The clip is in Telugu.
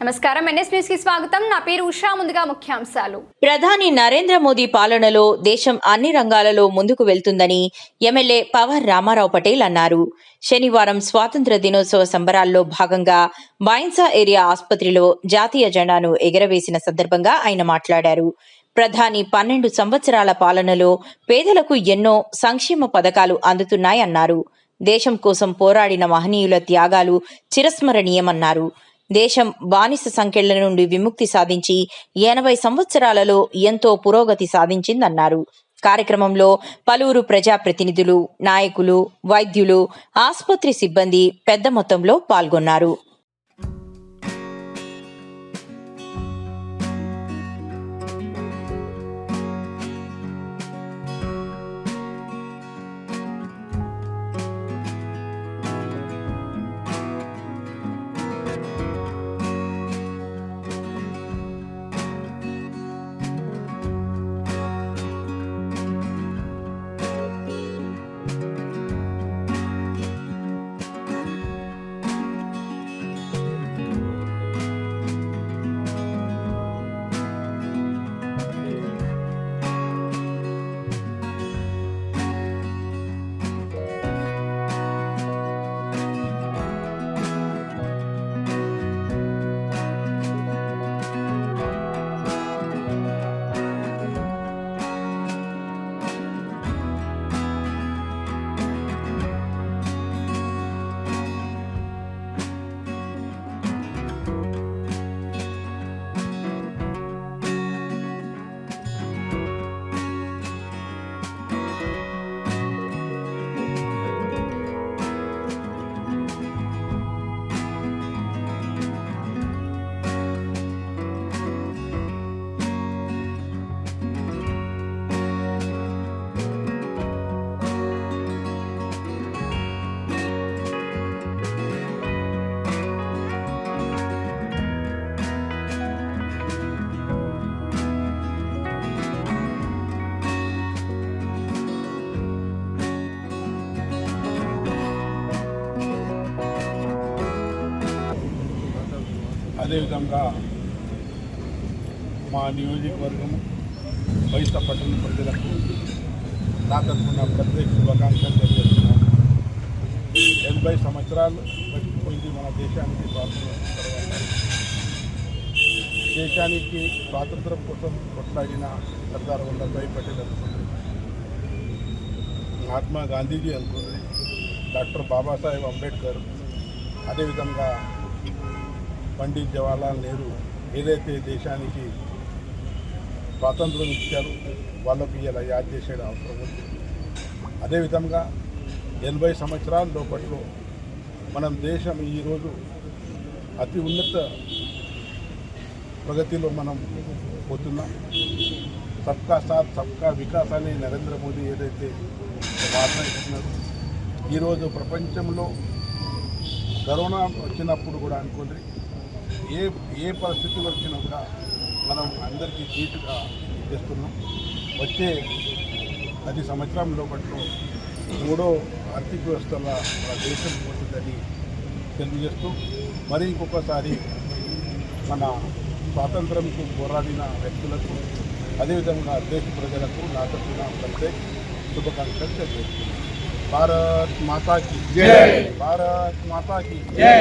నమస్కారం, ఎన్ఎస్ న్యూస్ కి స్వాగతం. నా పేరు ఉషా. ముందుగా ముఖ్యాంశాలు. ప్రధాని నరేంద్ర మోదీ పాలనలో దేశం అన్ని రంగాలలో ముందుకు వెళ్తుందని ఎమ్మెల్యే పవర్ రామారావు పటేల్ అన్నారు. శనివారం స్వాతంత్ర దినోత్సవ సంబరాల్లో భాగంగా బాయిన్సా ఏరియా ఆసుపత్రిలో జాతీయ జెండాను ఎగరవేసిన సందర్భంగా ఆయన మాట్లాడారు. ప్రధాని 12 సంవత్సరాల పాలనలో పేదలకు ఎన్నో సంక్షేమ పథకాలు అందుతున్నాయన్నారు. దేశం కోసం పోరాడిన మహనీయుల త్యాగాలు చిరస్మరణీయమన్నారు. దేశం బానిస సంకెళ్ల నుండి విముక్తి సాధించి 80 సంవత్సరాలలో ఎంతో పురోగతి సాధించిందన్నారు. కార్యక్రమంలో పలువురు ప్రజాప్రతినిధులు, నాయకులు, వైద్యులు, ఆసుపత్రి సిబ్బంది పెద్ద మొత్తంలో పాల్గొన్నారు. అదేవిధంగా మా నియోజకవర్గం బైసా పట్టణ ప్రజలకు నా తరఫున ప్రత్యేక శుభాకాంక్షలు తెలియజేస్తున్నాను. 80 సంవత్సరాలు గడిచిపోయింది మన దేశానికి స్వాతంత్రం తర్వాత. దేశానికి స్వాతంత్రం కోసం కొట్లాడిన సర్దార్ వల్లభాయ్ పటేల్ అనుకుంది, మహాత్మా గాంధీజీ అనుకుంది, డాక్టర్ బాబాసాహెబ్ అంబేద్కర్, అదేవిధంగా పండిత్ జవహర్లాల్ నెహ్రూ ఏదైతే దేశానికి స్వాతంత్రం ఇచ్చారో వాళ్ళకు ఇలా యాద్ చేసే అవసరం ఉంది. అదేవిధంగా 80 సంవత్సరాల లోపట్లో మనం దేశం ఈరోజు అతి ఉన్నత ప్రగతిలో మనం పోతున్నాం. సబ్కా సాత్ సబ్కా వికాస్ అనే నరేంద్ర మోదీ ఏదైతే వాదన ఇస్తున్నారు, ఈరోజు ప్రపంచంలో కరోనా వచ్చినప్పుడు కూడా అనుకోండి, ఏ పరిస్థితి వచ్చినా కూడా మనం అందరికీ ధీటుగా చేస్తున్నాం. వచ్చే 10 సంవత్సరం లోపట్లో 3వ ఆర్థిక వ్యవస్థల మన దేశం పోతుందని తెలియజేస్తూ, మరి ఇంకొకసారి మన స్వాతంత్రంకు పోరాడిన వ్యక్తులకు, అదేవిధంగా దేశ ప్రజలకు నా తరఫున ప్రత్యేక శుభాకాంక్షలు తెలియజేస్తున్నాను. భారత్ మాతాకి జై, భారత్ మాతాకి జై.